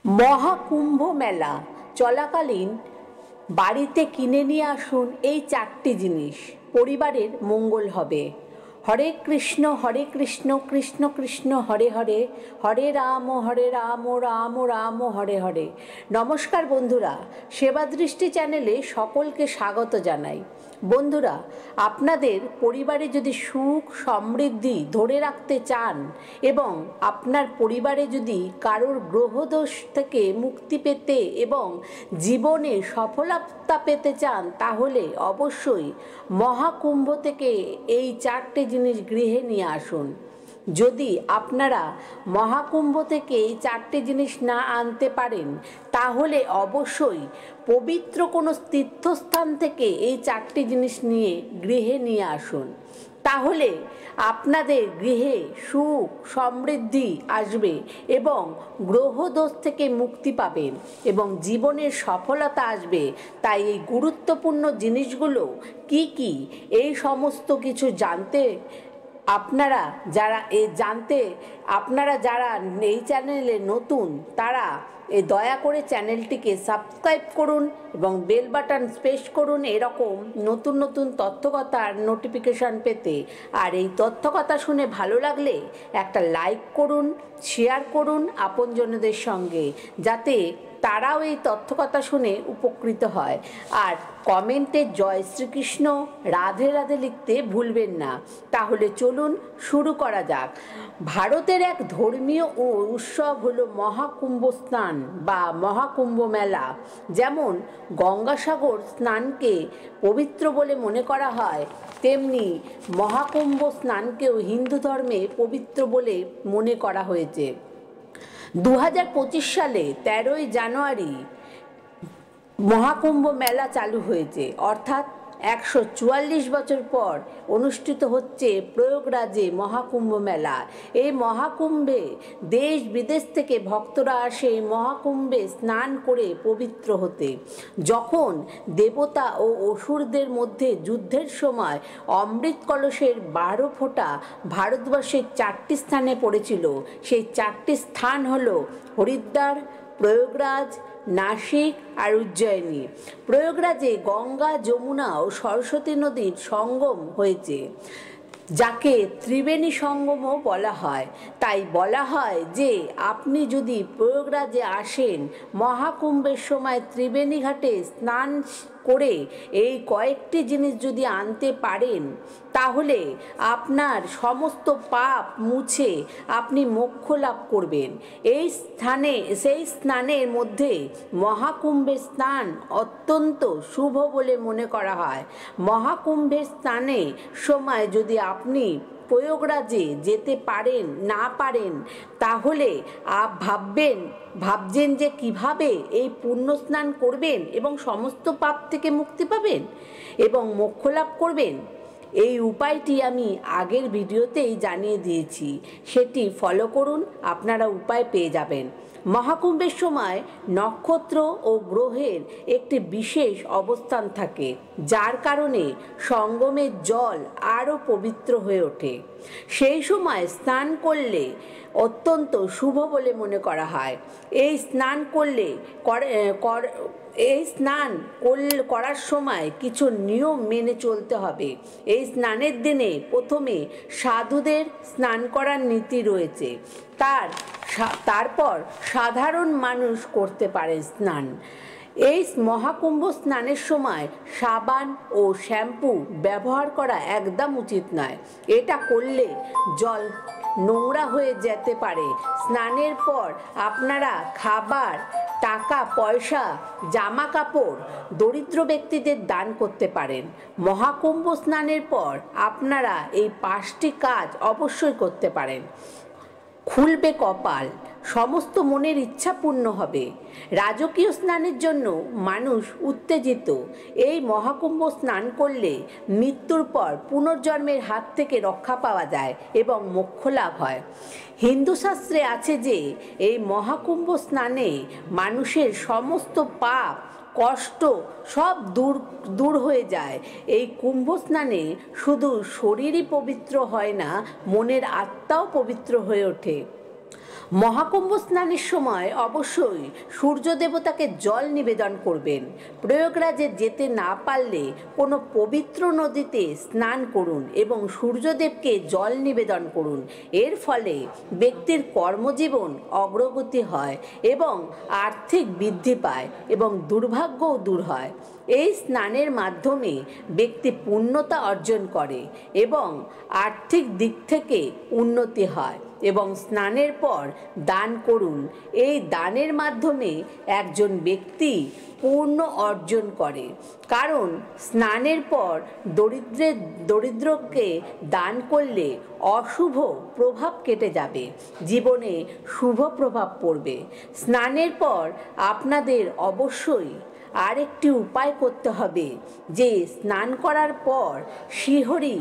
মহাকুম্ভ মেলা চলাকালীন বাড়িতে কিনে নিয়ে আসুন এই চারটি জিনিস, পরিবারের মঙ্গল হবে। হরে কৃষ্ণ কৃষ্ণ কৃষ্ণ হরে হরে, হরে রাম রাম রাম হরে হরে। নমস্কার বন্ধুরা, সেবা দৃষ্টি চ্যানেলে সকলকে স্বাগত জানাই। বন্ধুরা, আপনাদের পরিবারে যদি সুখ সমৃদ্ধি ধরে রাখতে চান এবং আপনার পরিবারে যদি কারোর গ্রহদোষ থেকে মুক্তি পেতে এবং জীবনে সফলতা পেতে চান, তাহলে অবশ্যই মহাকুম্ভ থেকে এই চারটে জিনিস গৃহে নিয়ে আসুন। যদি আপনারা মহাকুম্ভ থেকে এই চারটে জিনিস না আনতে পারেন, তাহলে অবশ্যই পবিত্র কোনো তীর্থস্থান থেকে এই চারটি জিনিস নিয়ে গৃহে নিয়ে আসুন। তাহলে আপনাদের গৃহে সুখ সমৃদ্ধি আসবে এবং গ্রহদোষ থেকে মুক্তি পাবেন এবং জীবনের সফলতা আসবে। তাই এই গুরুত্বপূর্ণ জিনিসগুলো কি কি, এই সমস্ত কিছু জানতে আপনারা যারা এই চ্যানেলে নতুন, তারা দয়া করে চ্যানেলটিকে সাবস্ক্রাইব করুন এবং বেল বাটন প্রেস করুন এরকম নতুন নতুন তথ্যকথার নোটিফিকেশান পেতে। আর এই তথ্যকথা শুনে ভালো লাগলে একটা লাইক করুন, শেয়ার করুন আপনজনদের সঙ্গে, যাতে তারাও এই তথ্যকথা শুনে উপকৃত হয়। আর কমেন্টে জয় শ্রীকৃষ্ণ রাধে রাধে লিখতে ভুলবেন না। তাহলে চলুন শুরু করা যাক। ভারতের এক ধর্মীয় উৎসব হলো মহাকুম্ভ স্নান বা মহাকুম্ভ মেলা। যেমন গঙ্গাসাগর স্নানকে পবিত্র বলে মনে করা হয়, তেমনি মহাকুম্ভ স্নানকেও হিন্দু ধর্মে পবিত্র বলে মনে করা হয়েছে। 2025 সালে 13ই জানুয়ারি মহাকুম্ভ মেলা চালু হয়েছে, অর্থাৎ 144 বছর পর অনুষ্ঠিত হচ্ছে প্রয়াগরাজে মহাকুম্ভ মেলা। এই মহাকুম্ভে দেশ বিদেশ থেকে ভক্তরা আসে মহাকুম্ভে স্নান করে পবিত্র হতে। যখন দেবতা ও অসুরদের মধ্যে যুদ্ধের সময় অমৃত কলসের 12 ফোঁটা ভারতবর্ষের 4টি স্থানে পড়েছিল। সেই 4টি স্থান হলো হরিদ্বার, প্রয়াগরাজ, নাসিক আর উজ্জয়িনী। প্রয়াগরাজে গঙ্গা, যমুনা ও সরস্বতী নদীর সঙ্গম হয়েছে, যাকে ত্রিবেণী সঙ্গমও বলা হয়। তাই বলা হয় যে আপনি যদি প্রয়াগরাজে আসেন, মহাকুম্ভের সময় ত্রিবেণী ঘাটে স্নান করে এই কয়েকটি জিনিস যদি আনতে পারেন, তাহলে আপনার সমস্ত পাপ মুছে আপনি মোক্ষ লাভ করবেন। সেই স্নানের মধ্যে মহাকুম্ভের স্নান অত্যন্ত শুভ বলে মনে করা হয়। মহাকুম্ভের স্নানের সময় যদি আপনি প্রয়াগরাজে যেতে পারেন না পারেন, তাহলে ভাবছেন যে কিভাবে এই পুণ্য স্নান করবেন এবং সমস্ত পাপ থেকে মুক্তি পাবেন এবং মোক্ষ লাভ করবেন। এই উপায়টি আমি আগের ভিডিওতেই জানিয়ে দিয়েছি, সেটি ফলো করুন, আপনারা উপায় পেয়ে যাবেন। মহাকুম্ভের সময় নক্ষত্র ও গ্রহের একটি বিশেষ অবস্থান থাকে, যার কারণে সঙ্গমের জল আরও পবিত্র হয়ে ওঠে। সেই সময় স্নান করলে অত্যন্ত শুভ বলে মনে করা হয়। এই স্নান করার সময় কিছু নিয়ম মেনে চলতে হবে। এই স্নানের দিনে প্রথমে সাধুদের স্নান করার নীতি রয়েছে, তারপর সাধারণ মানুষ করতে পারে স্নান। এই মহাকুম্ভ স্নানের সময় সাবান ও শ্যাম্পু ব্যবহার করা একদম উচিত নয়। এটা করলে জল নোংরা হয়ে যেতে পারে। স্নানের পর আপনারা খাবার, টাকা পয়সা, জামা কাপড় দরিদ্র ব্যক্তিদের দান করতে পারেন। মহাকুম্ভ স্নানের পর আপনারা এই 5টি কাজ অবশ্যই করতে পারেন। খুলবে কপাল, সমস্ত মনের ইচ্ছা পূর্ণ হবে। রাজকীয় স্নানের জন্য মানুষ উত্তেজিত। এই মহাকুম্ভ স্নান করলে মৃত্যুর পর পুনর্জন্মের হাত থেকে রক্ষা পাওয়া যায় এবং মোক্ষ লাভ হয়। হিন্দু শাস্ত্রে আছে যে এই মহাকুম্ভ স্নানে মানুষের সমস্ত পাপ কষ্ট সব দূর হয়ে যায়। এই কুম্ভ স্নানে শুধু শরীরই পবিত্র হয় না, মনের আত্মাও পবিত্র হয়ে ওঠে। মহাকুম্ভ স্নানের সময় অবশ্যই সূর্য দেবতাকে জল নিবেদন করবেন। প্রয়াগরাজে যেতে না পারলে কোনো পবিত্র নদীতে স্নান করুন এবং সূর্যদেবকে জল নিবেদন করুন। এর ফলে ব্যক্তির কর্মজীবন অগ্রগতি হয় এবং আর্থিক বৃদ্ধি পায় এবং দুর্ভাগ্যও দূর হয়। এই স্নানের মাধ্যমে ব্যক্তি পূর্ণতা অর্জন করে এবং আর্থিক দিক থেকে উন্নতি হয়। এবং স্নানের পর দান করুন। এই দানের মাধ্যমে একজন ব্যক্তি পূর্ণ অর্জন করে, কারণ স্নানের পর দরিদ্রকে দান করলে অশুভ প্রভাব কেটে যাবে, জীবনে শুভ প্রভাব পড়বে। স্নানের পর আপনাদের অবশ্যই আরেকটি উপায় করতে হবে যে স্নান করার পর শ্রীহরি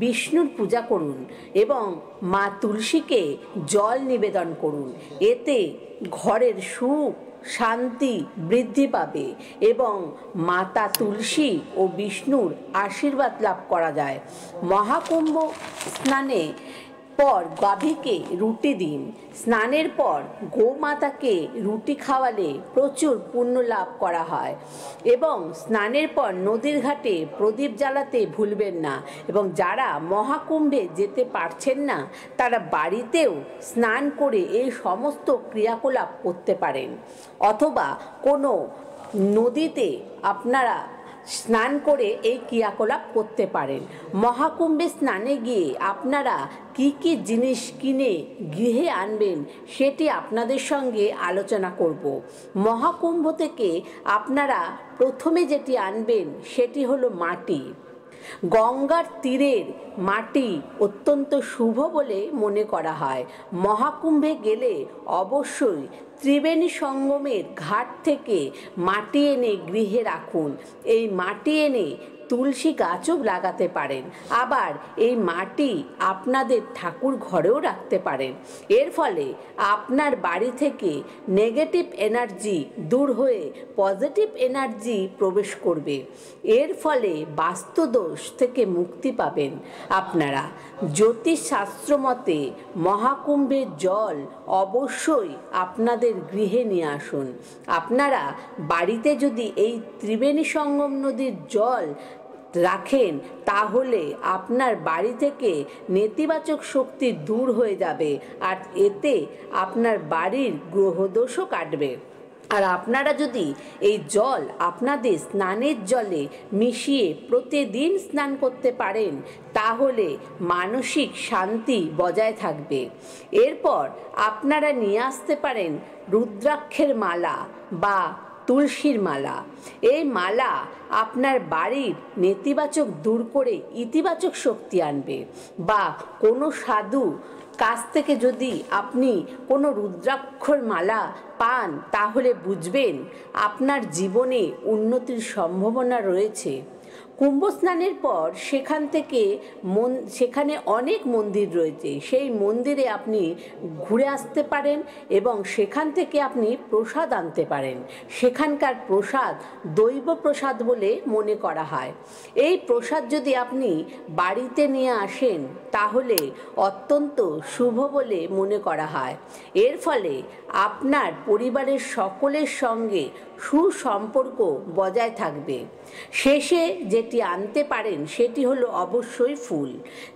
বিষ্ণুর পূজা করুন এবং মা তুলসীকে জল নিবেদন করুন। এতে ঘরের সুখ শান্তি বৃদ্ধি পাবে এবং মাতা তুলসী ও বিষ্ণুর আশীর্বাদ লাভ করা যায়। মহাকুম্ভ স্নানে পর গাভীকে রুটি দিন। স্নানের পর গোমাতাকে রুটি খাওয়ালে প্রচুর পুণ্য লাভ করা হয়। এবং স্নানের পর নদীর ঘাটে প্রদীপ জ্বালাতে ভুলবেন না। এবং যারা মহাকুম্ভে যেতে পারছেন না তারা বাড়িতেও স্নান করে এই সমস্ত ক্রিয়াকলাপ করতে পারেন, অথবা কোনো নদীতে আপনারা স্নান করে এই ক্রিয়াকলাপ করতে পারেন। মহাকুম্ভে স্নানে গিয়ে আপনারা কি কি জিনিস কিনে গৃহে আনবেন সেটি আপনাদের সঙ্গে আলোচনা করব। মহাকুম্ভ থেকে আপনারা প্রথমে যেটি আনবেন সেটি হলো মাটি। গঙ্গার তীরের মাটি অত্যন্ত শুভ বলে মনে করা হয়। মহাকুম্ভে গেলে অবশ্যই ত্রিবেণী সঙ্গমের ঘাট থেকে মাটি এনে গৃহে রাখুন। এই মাটি এনে তুলসী গাছও লাগাতে পারেন। আবার এই মাটি আপনাদের ঠাকুর ঘরেও রাখতে পারেন। এর ফলে আপনার বাড়ি থেকে নেগেটিভ এনার্জি দূর হয়ে পজিটিভ এনার্জি প্রবেশ করবে। এর ফলে বাস্তুদোষ থেকে মুক্তি পাবেন আপনারা। জ্যোতিষশাস্ত্র মতে মহাকুম্ভের জল অবশ্যই আপনাদের গৃহে নিয়ে আসুন। আপনারা বাড়িতে যদি এই ত্রিবেণী সঙ্গম নদীর জল রাখেন তাহলে আপনার বাড়ি থেকে নেতিবাচক শক্তি দূর হয়ে যাবে, আর এতে আপনার বাড়ির গ্রহদোষও কাটবে। আর আপনারা যদি এই জল আপনাদের স্নানের জলে মিশিয়ে প্রতিদিন স্নান করতে পারেন তাহলে মানসিক শান্তি বজায় থাকবে। এরপর আপনারা নিয়ে আসতে পারেন রুদ্রাক্ষের মালা বা তুলসীর মালা। এই মালা আপনার বাড়ির নেতিবাচক দূর করে ইতিবাচক শক্তি আনবে। বা কোনো সাধু কাছ থেকে যদি আপনি কোনো রুদ্রাক্ষর মালা পান তাহলে বুঝবেন আপনার জীবনে উন্নতির সম্ভাবনা রয়েছে। কুম্ভ স্নানের পর সেখানে অনেক মন্দির রয়েছে, সেই মন্দিরে আপনি ঘুরে আসতে পারেন এবং সেখান থেকে আপনি প্রসাদ আনতে পারেন। সেখানকার প্রসাদ দৈব প্রসাদ বলে মনে করা হয়। এই প্রসাদ যদি আপনি বাড়িতে নিয়ে আসেন তাহলে অত্যন্ত শুভ বলে মনে করা হয়। এর ফলে আপনার পরিবারের সকলের সঙ্গে সুসম্পর্ক বজায় থাকবে। শেষে যেটি আনতে পারেন সেটি হলো অবশ্যই ফুল।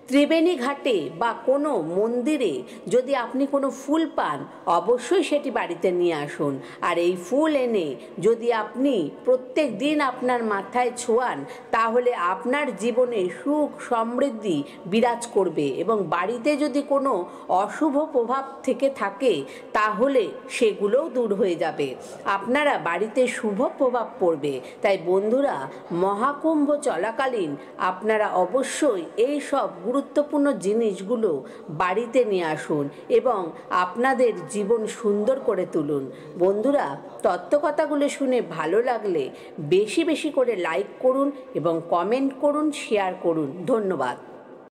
ত্রিবেণী ঘাটে বা কোনো মন্দিরে যদি আপনি কোনো ফুল পান অবশ্যই সেটি বাড়িতে নিয়ে আসুন। আর এই ফুল এনে যদি আপনি প্রত্যেক দিন আপনার মাথায় ছোঁয়ান তাহলে আপনার জীবনে সুখ সমৃদ্ধি বিরাজ করবে এবং বাড়িতে যদি কোনো অশুভ প্রভাব থেকে থাকে তাহলে সেগুলোও দূর হয়ে যাবে। আপনারা বাড়িতে শুভ প্রভাব পড়বে। তাই বন্ধুরা, মহাকুম্ভ চলাকালীন আপনারা অবশ্যই এই সব গুরুত্বপূর্ণ জিনিসগুলো বাড়িতে নিয়ে আসুন এবং আপনাদের জীবন সুন্দর করে তুলুন। বন্ধুরা, তত্ত্বকথাগুলো শুনে ভালো লাগলে বেশি বেশি করে লাইক করুন এবং কমেন্ট করুন, শেয়ার করুন। ধন্যবাদ।